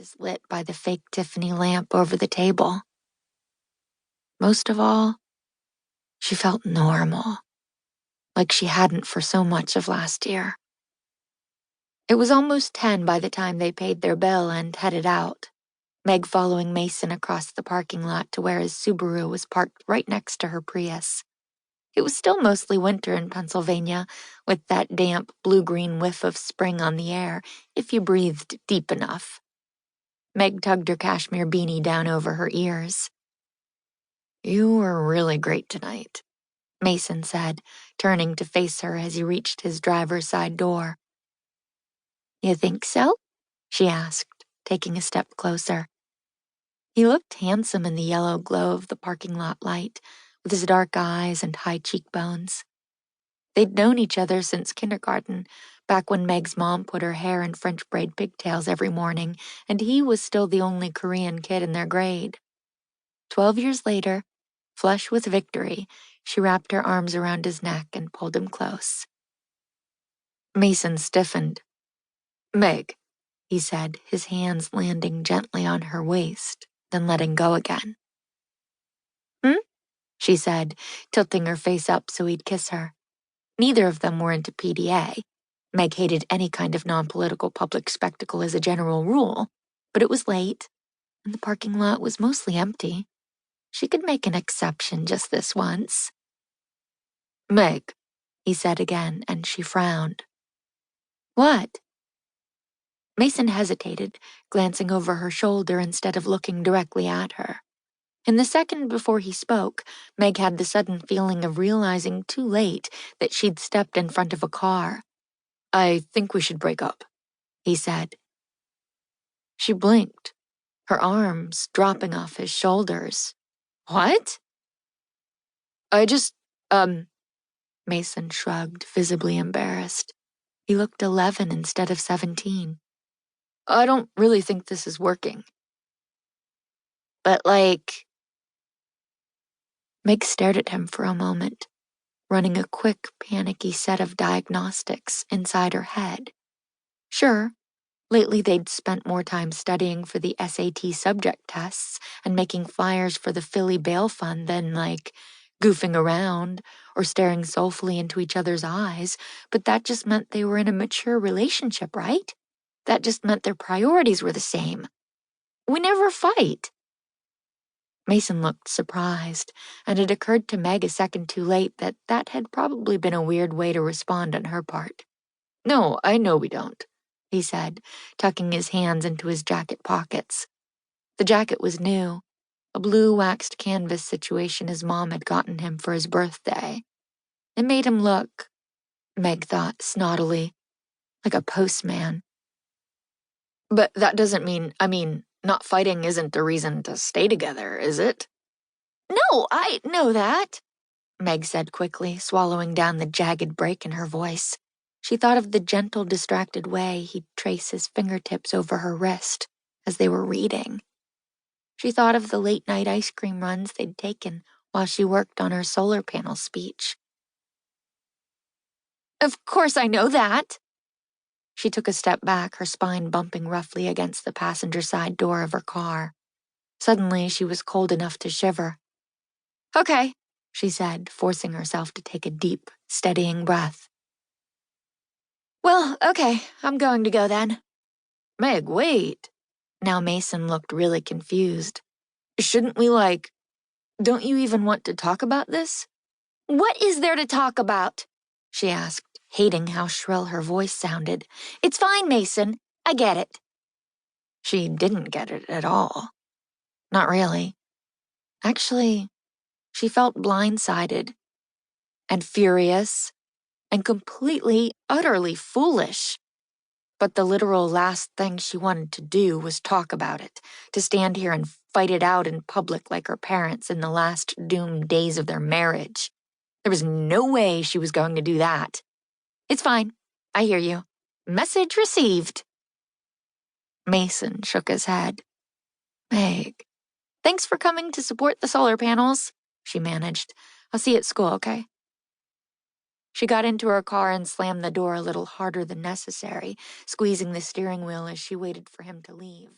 is lit by the fake Tiffany lamp over the table. Most of all, she felt normal, like she hadn't for so much of last year. It was almost 10 by the time they paid their bill and headed out, Meg following Mason across the parking lot to where his Subaru was parked right next to her Prius. It was still mostly winter in Pennsylvania, with that damp blue-green whiff of spring on the air, if you breathed deep enough. Meg tugged her cashmere beanie down over her ears. "You were really great tonight," Mason said, turning to face her as he reached his driver's side door. "You think so?" she asked, taking a step closer. He looked handsome in the yellow glow of the parking lot light, with his dark eyes and high cheekbones. They'd known each other since kindergarten, back when Meg's mom put her hair in French braid pigtails every morning, and he was still the only Korean kid in their grade. 12 years later, flush with victory, she wrapped her arms around his neck and pulled him close. Mason stiffened. "Meg," he said, his hands landing gently on her waist, then letting go again. "Hmm?" she said, tilting her face up so he'd kiss her. Neither of them were into PDA. Meg hated any kind of non-political public spectacle as a general rule, but it was late, and the parking lot was mostly empty. She could make an exception just this once. "Meg," he said again, and she frowned. "What?" Mason hesitated, glancing over her shoulder instead of looking directly at her. In the second before he spoke, Meg had the sudden feeling of realizing too late that she'd stepped in front of a car. "I think we should break up," he said. She blinked, her arms dropping off his shoulders. "What?" "I just, Mason shrugged, visibly embarrassed. He looked 11 instead of 17. "I don't really think this is working." "But Meg stared at him for a moment, running a quick, panicky set of diagnostics inside her head. Sure, lately they'd spent more time studying for the SAT subject tests and making flyers for the Philly Bail Fund than, goofing around or staring soulfully into each other's eyes, but that just meant they were in a mature relationship, right? That just meant their priorities were the same. "We never fight." Mason looked surprised, and it occurred to Meg a second too late that that had probably been a weird way to respond on her part. "No, I know we don't," he said, tucking his hands into his jacket pockets. The jacket was new, a blue waxed canvas situation his mom had gotten him for his birthday. It made him look, Meg thought snottily, like a postman. "But that doesn't mean, not fighting isn't a reason to stay together, is it?" "No, I know that," Meg said quickly, swallowing down the jagged break in her voice. She thought of the gentle, distracted way he'd trace his fingertips over her wrist as they were reading. She thought of the late-night ice cream runs they'd taken while she worked on her solar panel speech. "Of course I know that." She took a step back, her spine bumping roughly against the passenger side door of her car. Suddenly, she was cold enough to shiver. "Okay," she said, forcing herself to take a deep, steadying breath. "Well, okay, I'm going to go then." "Meg, wait." Now Mason looked really confused. "Shouldn't we, don't you even want to talk about this?" "What is there to talk about?" she asked, hating how shrill her voice sounded. "It's fine, Mason. I get it." She didn't get it at all. Not really. Actually, she felt blindsided and furious and completely, utterly foolish. But the literal last thing she wanted to do was talk about it, to stand here and fight it out in public like her parents in the last doomed days of their marriage. There was no way she was going to do that. "It's fine. I hear you. Message received." Mason shook his head. "Meg, thanks for coming to support the solar panels," she managed. "I'll see you at school, okay?" She got into her car and slammed the door a little harder than necessary, squeezing the steering wheel as she waited for him to leave.